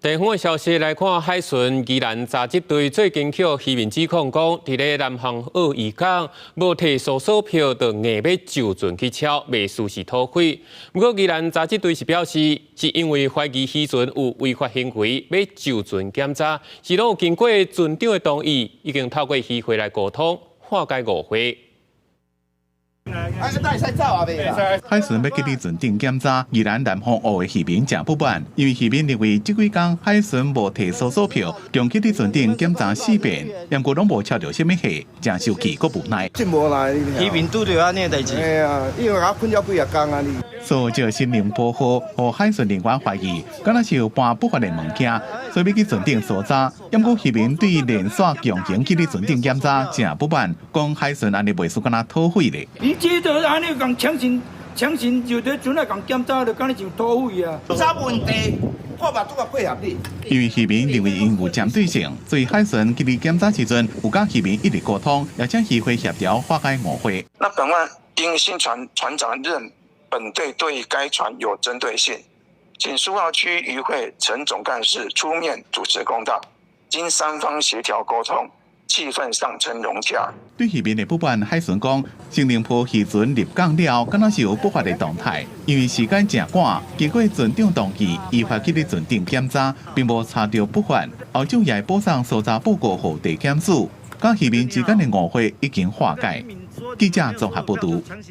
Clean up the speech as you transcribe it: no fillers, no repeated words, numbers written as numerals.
地方的消息来看，海巡宜兰查缉队最近去渔民指控讲，伫咧南方澳渔港无提搜索票，就硬要就船去抄，未属实土匪。不过宜兰查缉队是表示，是因为怀疑渔船有违法行为，要就船检查，是拢有经过船长的同意，已经透过渔会来沟通，化解误会。 海巡要去你船顶检查，宜兰南方澳的渔民真不满，因为渔民认为这几天海巡无提搜索票，中去你船顶检查4遍，不过拢无抄到什么货，真生气阁无奈。真无来，渔民拄着安尼代志。哎呀，因为我困了几日工啊你。所以心灵保护，和海巡人员怀疑，敢若是有搬不法的物件，所以要去船顶搜查。不过渔民对连续强行去你船顶检查真不满，讲海巡安尼袂输敢若土匪咧。 这就安尼讲强行就在船内讲检查，就讲你像土匪啊。啥问题？我嘛拄个配合你。因为渔民认为因有针对性，所以海巡去你检查时阵，有甲渔民一直沟通，也请渔会协调化解误会。那本案因新船长认本队对该船有针对性，请苏澳区渔会陈总干事出面主持公道，经三方协调沟通。 气氛上升融洽。对渔民的不满，海巡讲，新宁坡渔船入港了，敢若是有不法的动态，因为时间真赶，经过船长同意，依法去咧船顶检查，并无查到不法。后昼也补送搜查报告后地检署，甲渔民之间的误会已经化解。记者综合报道。